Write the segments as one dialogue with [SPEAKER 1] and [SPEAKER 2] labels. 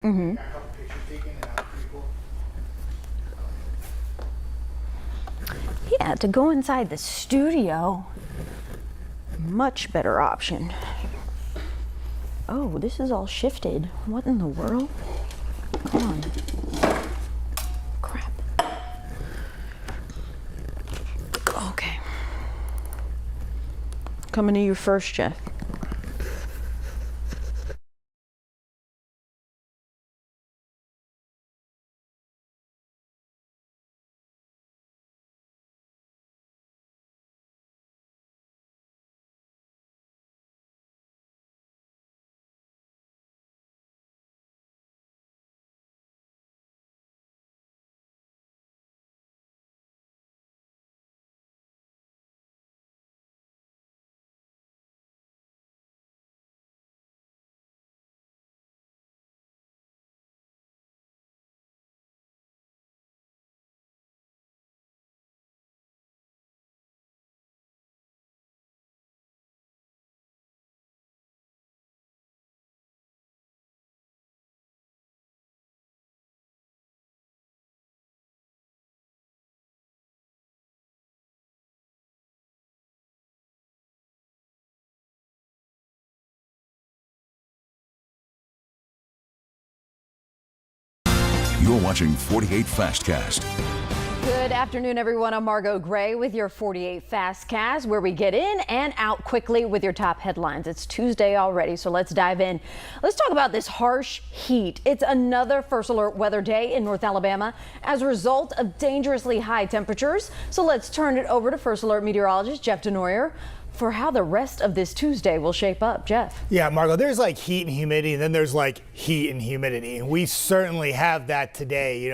[SPEAKER 1] Mm-hmm.
[SPEAKER 2] Got a couple pictures taken and that was pretty cool.
[SPEAKER 1] Yeah, to go inside the studio, much better option. Oh, this is all shifted. What in the world? Come on. Crap. Okay. Coming to you first, Jeff.
[SPEAKER 3] You're watching 48 Fastcast.
[SPEAKER 4] Good afternoon, everyone. I'm Margot Gray with your 48 Fastcast, where we get in and out quickly with your top headlines. It's Tuesday already, so let's dive in. Let's talk about this harsh heat. It's another first alert weather day in North Alabama as a result of dangerously high temperatures. So let's turn it over to first alert meteorologist Jeff Denoyer for how the rest of this Tuesday will shape up. Jeff.
[SPEAKER 2] Yeah, Margot, there's like heat and humidity, and then there's like heat and humidity. And we certainly have that today.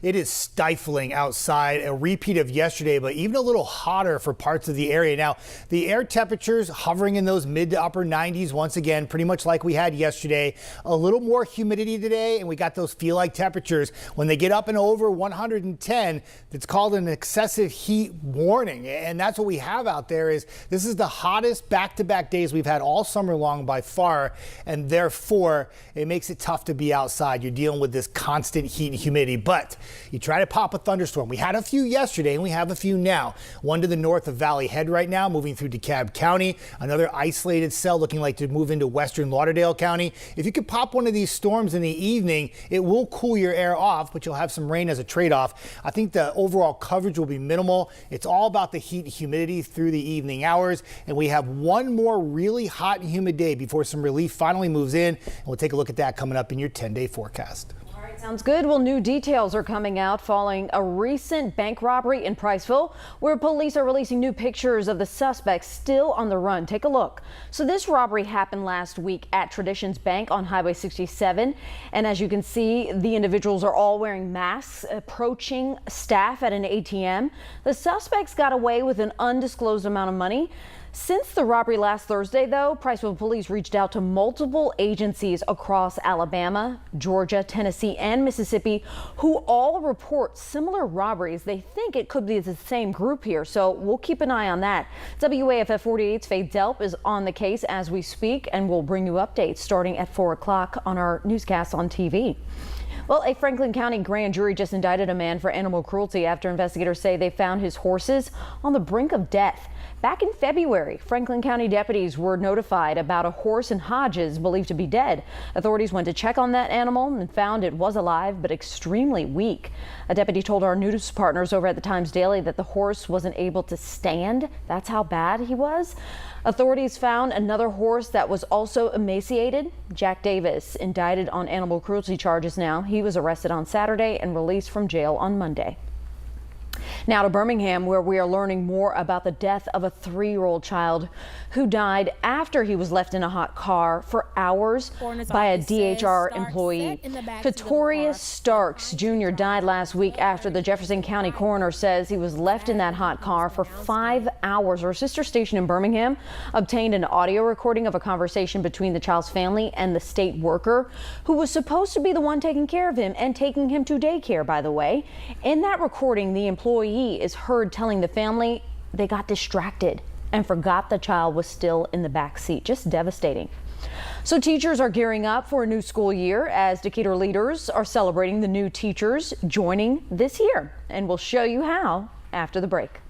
[SPEAKER 2] It is stifling outside, a repeat of yesterday, but even a little hotter for parts of the area. Now, the air temperatures hovering in those mid to upper 90s once again, pretty much like we had yesterday. A little more humidity today, and we got those feel like temperatures. When they get up and over 110, it's called an excessive heat warning. And that's what we have out there. This is the hottest back-to-back days we've had all summer long by far, and therefore it makes it tough to be outside. You're dealing with this constant heat and humidity, but you try to pop a thunderstorm. We had a few yesterday and we have a few now. One to the north of Valley Head right now, moving through DeKalb County. Another isolated cell looking like to move into western Lauderdale County. If you could pop one of these storms in the evening, it will cool your air off, but you'll have some rain as a trade-off. I think the overall coverage will be minimal. It's all about the heat and humidity through the evening hours. And we have one more really hot and humid day before some relief finally moves in. And we'll take a look at that coming up in your 10-day forecast.
[SPEAKER 4] All right, sounds good. Well, new details are coming out following a recent bank robbery in Priceville, where police are releasing new pictures of the suspects still on the run. Take a look. So this robbery happened last week at Traditions Bank on Highway 67. And as you can see, the individuals are all wearing masks, approaching staff at an ATM. The suspects got away with an undisclosed amount of money. Since the robbery last Thursday, though, Priceville police reached out to multiple agencies across Alabama, Georgia, Tennessee, and Mississippi, who all report similar robberies. They think it could be the same group here, so we'll keep an eye on that. WAFF 48's Faith Delp is on the case as we speak, and we'll bring you updates starting at 4 o'clock on our newscast on TV. Well, a Franklin County grand jury just indicted a man for animal cruelty after investigators say they found his horses on the brink of death. Back in February, Franklin County deputies were notified about a horse in Hodges believed to be dead. Authorities went to check on that animal and found it was alive but extremely weak. A deputy told our news partners over at the Times Daily that the horse wasn't able to stand. That's how bad he was. Authorities found another horse that was also emaciated. Jack Davis, indicted on animal cruelty charges now. He was arrested on Saturday and released from jail on Monday. Now to Birmingham, where we are learning more about the death of a 3-year-old child who died after he was left in a hot car for hours by a DHR employee. Katorius Starks Jr. died last week after the Jefferson County coroner says he was left in that hot car for 5 hours. Our sister station in Birmingham obtained an audio recording of a conversation between the child's family and the state worker who was supposed to be the one taking care of him and taking him to daycare, by the way. In that recording, the employee is heard telling the family they got distracted and forgot the child was still in the back seat. Just devastating. So teachers are gearing up for a new school year as Decatur leaders are celebrating the new teachers joining this year. And we'll show you how after the break.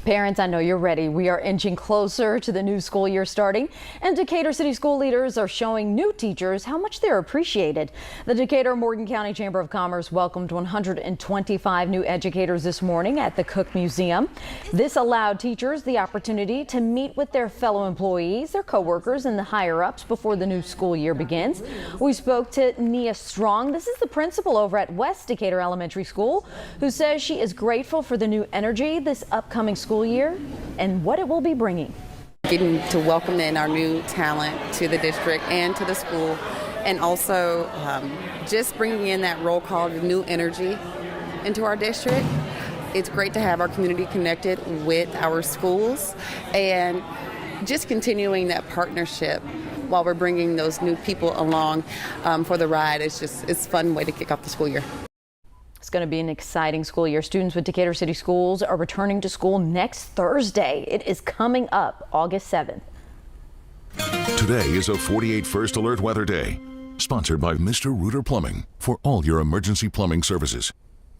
[SPEAKER 4] Parents, I know you're ready. We are inching closer to the new school year starting, and Decatur City school leaders are showing new teachers how much they're appreciated. The Decatur Morgan County Chamber of Commerce welcomed 125 new educators this morning at the Cook Museum. This allowed teachers the opportunity to meet with their fellow employees, their coworkers, and the higher-ups before the new school year begins. We spoke to Nia Strong. This is the principal over at West Decatur Elementary School, who says she is grateful for the new energy this upcoming school year and what it will be bringing.
[SPEAKER 5] Getting to welcome in our new talent to the district and to the school, and also just bringing in that roll call of new energy into our district. It's great to have our community connected with our schools and just continuing that partnership while we're bringing those new people along for the ride. It's a fun way to kick off the school year.
[SPEAKER 4] It's going to be an exciting school year. Students with Decatur City Schools are returning to school next Thursday. It is coming up August 7th.
[SPEAKER 3] Today is a 48 First Alert Weather Day, sponsored by Mr. Reuter Plumbing for all your emergency plumbing services.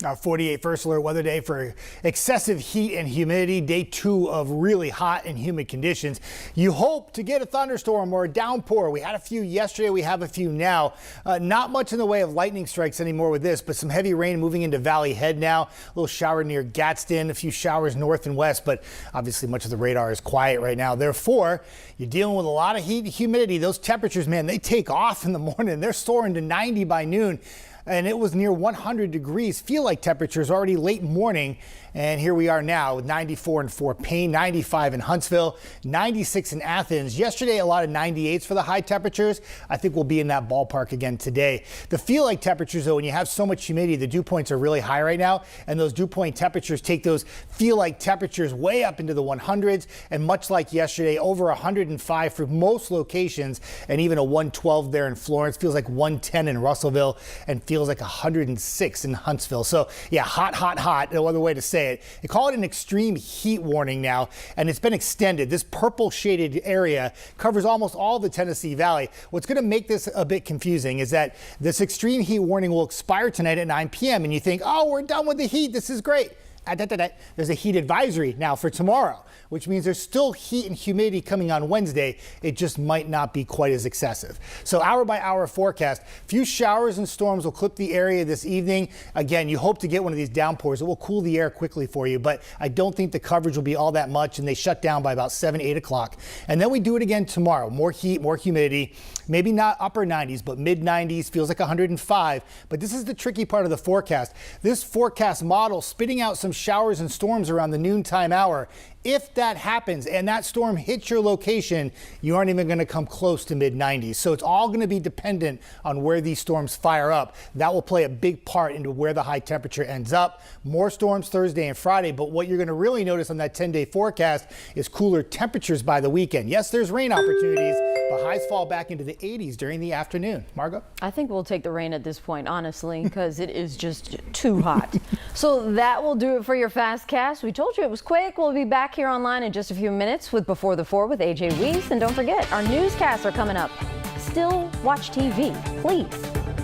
[SPEAKER 2] Our 48 First Alert Weather Day for excessive heat and humidity, day 2 of really hot and humid conditions. You hope to get a thunderstorm or a downpour. We had a few yesterday. We have a few now. Not much in the way of lightning strikes anymore with this, but some heavy rain moving into Valley Head now. A little shower near Gadsden, a few showers north and west, but obviously much of the radar is quiet right now. Therefore, you're dealing with a lot of heat and humidity. Those temperatures, man, they take off in the morning. They're soaring to 90 by noon. And it was near 100 degrees. Feel like temperatures already late morning. And here we are now with 94 in Fort Payne, 95 in Huntsville, 96 in Athens. Yesterday, a lot of 98s for the high temperatures. I think we'll be in that ballpark again today. The feel like temperatures, though, when you have so much humidity, the dew points are really high right now. And those dew point temperatures take those feel like temperatures way up into the 100s. And much like yesterday, over 105 for most locations, and even a 112 there in Florence. Feels like 110 in Russellville, and feels like 106 in Huntsville. So yeah, hot, hot, hot. No other way to say it. They call it an extreme heat warning now, and it's been extended. This purple shaded area covers almost all the Tennessee Valley. What's going to make this a bit confusing is that this extreme heat warning will expire tonight at 9 p.m. and you think, oh, we're done with the heat. This is great. There's a heat advisory now for tomorrow, which means there's still heat and humidity coming on Wednesday. It just might not be quite as excessive. So hour by hour forecast, few showers and storms will clip the area this evening. Again, you hope to get one of these downpours. It will cool the air quickly for you, but I don't think the coverage will be all that much, and they shut down by about 7, 8 o'clock. And then we do it again tomorrow. More heat, more humidity, maybe not upper 90s, but mid 90s, feels like 105. But this is the tricky part of the forecast. This forecast model spitting out some showers and storms around the noontime hour. If that happens and that storm hits your location, you aren't even going to come close to mid 90s. So it's all going to be dependent on where these storms fire up. That will play a big part into where the high temperature ends up. More storms Thursday and Friday, but what you're going to really notice on that 10-day forecast is cooler temperatures by the weekend. Yes, there's rain opportunities, but highs fall back into the 80s during the afternoon. Margo?
[SPEAKER 4] I think we'll take the rain at this point, honestly, because it is just too hot. So that will do it for your Fast Cast. We told you it was quick. We'll be back here online in just a few minutes with Before the 4 with AJ Weiss. And don't forget, our newscasts are coming up. Still watch TV, please.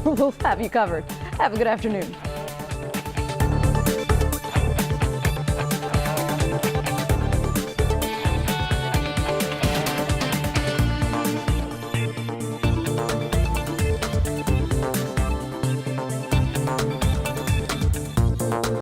[SPEAKER 4] We'll have you covered. Have a good afternoon.